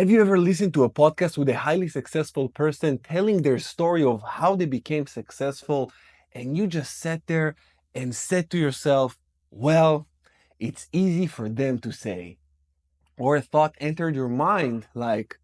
Have you ever listened to a podcast with a highly successful person telling their story of how they became successful, and you just sat there and said to yourself, well, it's easy for them to say? Or a thought entered your mind like,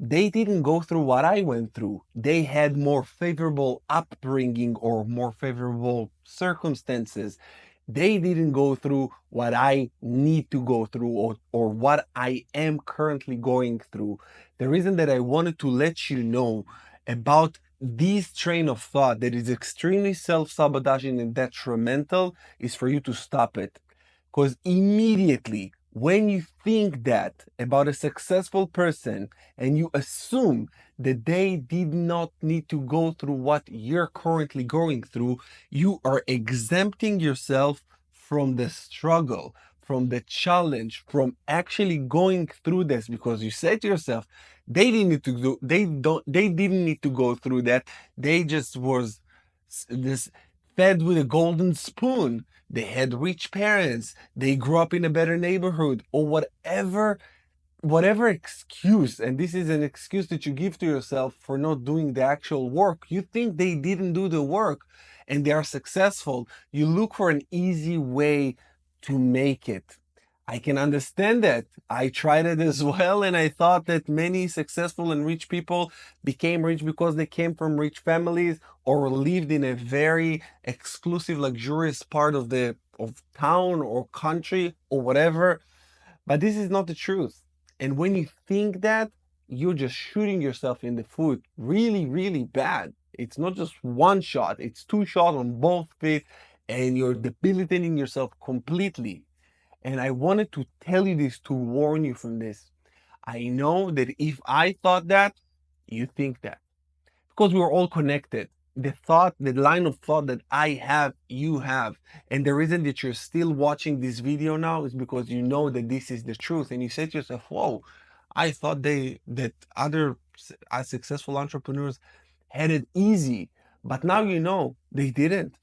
they didn't go through what I went through. They had more favorable upbringing or more favorable circumstances. They didn't go through what I need to go through, or what I am currently going through. The reason that I wanted to let you know about this train of thought that is extremely self-sabotaging and detrimental is for you to stop it. Because immediately when you think that about a successful person and you assume that they did not need to go through what you're currently going through, you are exempting yourself from the struggle, from the challenge, from actually going through this, because you say to yourself, they didn't need to go through that. They just was this fed with a golden spoon. They had rich parents, they grew up in a better neighborhood, or whatever excuse. And this is an excuse that you give to yourself for not doing the actual work. You think they didn't do the work and they are successful. You look for an easy way to make it. I can understand that. I tried it as well, and I thought that many successful and rich people became rich because they came from rich families or lived in a very exclusive, luxurious part of town or country or whatever. But this is not the truth. And when you think that, you're just shooting yourself in the foot really, really bad. It's not just one shot, it's two shots on both feet, and you're debilitating yourself completely. And I wanted to tell you this to warn you from this. I know that if I thought that, you think that, because we're all connected. The line of thought that I have, you have. And the reason that you're still watching this video now is because you know that this is the truth. And you say to yourself, whoa, I thought that other successful entrepreneurs had it easy. But now you know they didn't.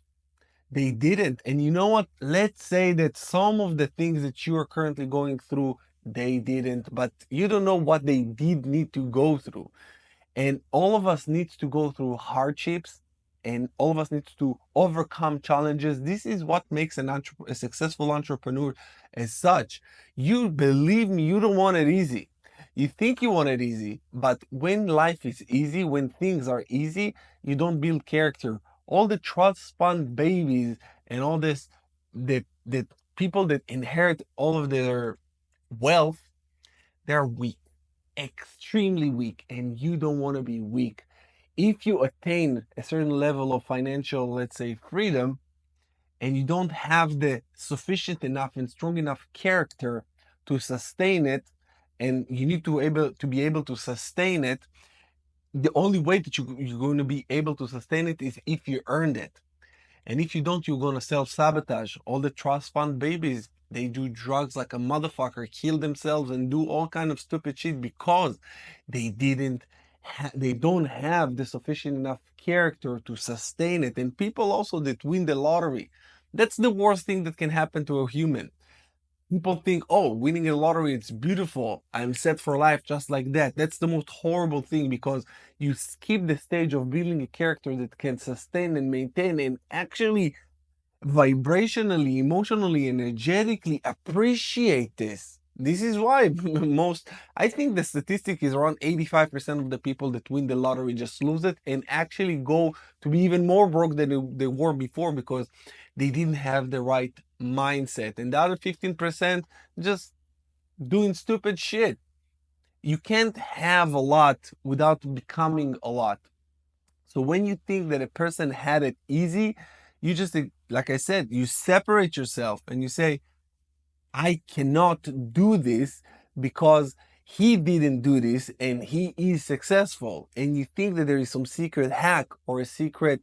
They didn't. And you know what? Let's say that some of the things that you are currently going through, they didn't. But you don't know what they did need to go through. And all of us needs to go through hardships, and all of us needs to overcome challenges. This is what makes a successful entrepreneur as such. You believe me, you don't want it easy. You think you want it easy, but when life is easy, when things are easy, you don't build character. All the trust fund babies and all this, the people that inherit all of their wealth, they're weak, extremely weak, and you don't want to be weak. If you attain a certain level of financial, let's say, freedom, and you don't have the sufficient enough and strong enough character to sustain it, and you need to be able to sustain it, the only way that you're going to be able to sustain it is if you earned it. And if you don't, you're gonna self-sabotage. All the trust fund babies, they do drugs like a motherfucker, kill themselves and do all kind of stupid shit because they don't have the sufficient enough character to sustain it. And people also that win the lottery, that's the worst thing that can happen to a human. People think, oh, winning a lottery, it's beautiful. I'm set for life just like that. That's the most horrible thing, because you skip the stage of building a character that can sustain and maintain and actually vibrationally, emotionally, energetically appreciate this. This is why I think the statistic is around 85% of the people that win the lottery just lose it and actually go to be even more broke than they were before, because they didn't have the right mindset. And the other 15% just doing stupid shit. You can't have a lot without becoming a lot. So when you think that a person had it easy, you just, like I said, you separate yourself and you say, I cannot do this because he didn't do this and he is successful. And you think that there is some secret hack or a secret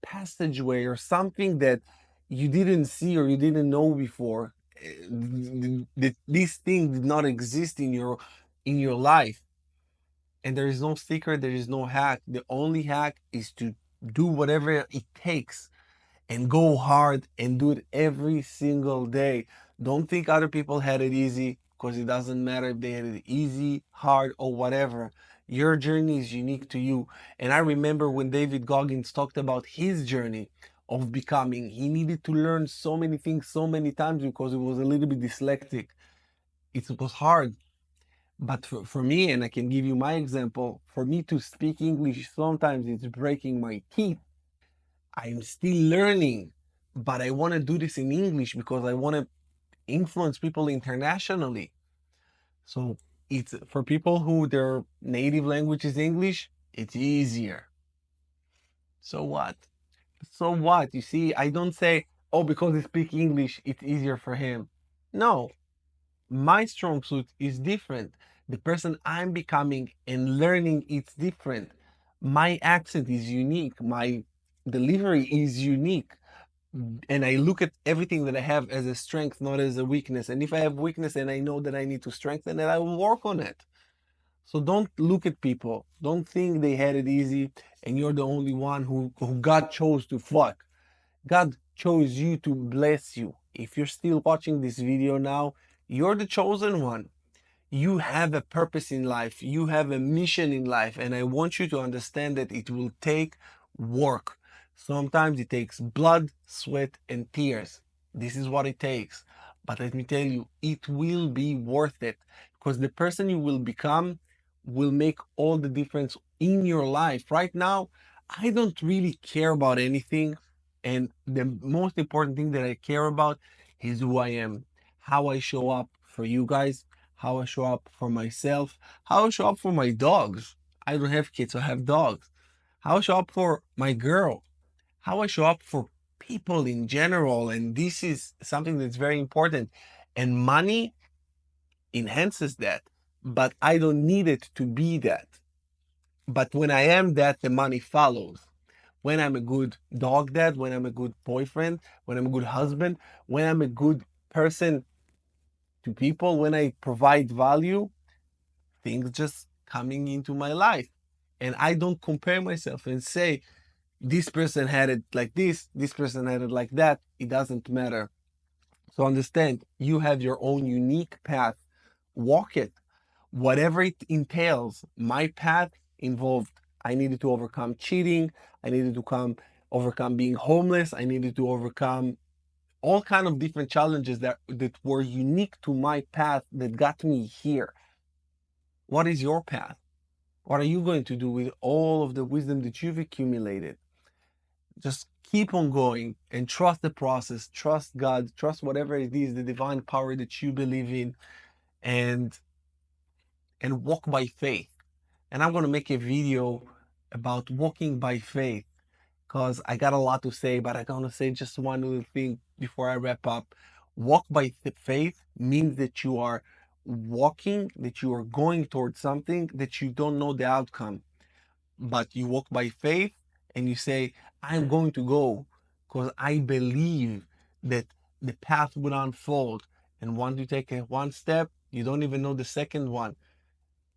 passageway or something that you didn't see or you didn't know before. That this thing did not exist in your life. And there is no secret, there is no hack. The only hack is to do whatever it takes and go hard and do it every single day. Don't think other people had it easy, because it doesn't matter if they had it easy, hard, or whatever. Your journey is unique to you. And I remember when David Goggins talked about his journey of becoming, he needed to learn so many things so many times because he was a little bit dyslexic. It was hard. But for me, and I can give you my example, for me to speak English, sometimes it's breaking my teeth. I'm still learning, but I want to do this in English because I want to influence people internationally. So it's for people who their native language is English, it's easier. So what? So what? You see, I don't say, oh, because he speaks English, it's easier for him. No, my strong suit is different. The person I'm becoming and learning, it's different. My accent is unique. My delivery is unique. And I look at everything that I have as a strength, not as a weakness. And if I have weakness and I know that I need to strengthen it, I will work on it. So don't look at people. Don't think they had it easy and you're the only one who God chose to fuck. God chose you to bless you. If you're still watching this video now, you're the chosen one. You have a purpose in life, you have a mission in life, and I want you to understand that it will take work. Sometimes it takes blood, sweat, and tears. This is what it takes. But let me tell you, it will be worth it because the person you will become will make all the difference in your life. Right now, I don't really care about anything, and the most important thing that I care about is who I am, how I show up for you guys, how I show up for myself, how I show up for my dogs. I don't have kids, I have dogs. How I show up for my girl, how I show up for people in general. And this is something that's very important. And money enhances that, but I don't need it to be that. But when I am that, the money follows. When I'm a good dog dad, when I'm a good boyfriend, when I'm a good husband, when I'm a good person to people, when I provide value, things just coming into my life. And I don't compare myself and say, this person had it like this person had it like that. It doesn't matter. So understand, you have your own unique path. Walk it. Whatever it entails, my path involved, I needed to overcome cheating. I needed to overcome being homeless. I needed to overcome all kind of different challenges that were unique to my path that got me here. What is your path? What are you going to do with all of the wisdom that you've accumulated? Just keep on going and trust the process, trust God, trust whatever it is, the divine power that you believe in, and walk by faith. And I'm going to make a video about walking by faith because I got a lot to say, but I'm going to say just one little thing before I wrap up. Walk by faith means that you are walking, that you are going towards something that you don't know the outcome, but you walk by faith and you say, I'm going to go because I believe that the path will unfold. And once you take one step, you don't even know the second one.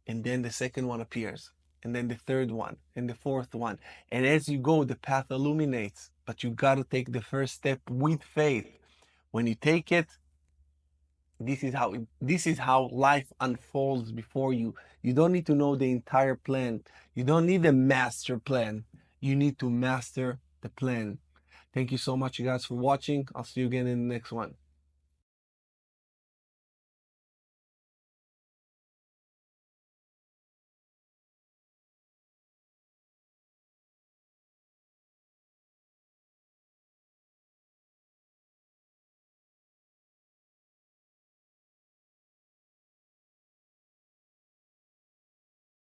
And then the second one appears. And then the third one and the fourth one. And as you go, the path illuminates. But you got to take the first step with faith. When you take it, this is how life unfolds before you. You don't need to know the entire plan. You don't need a master plan. You need to master the plan. Thank you so much, you guys, for watching. I'll see you again in the next one.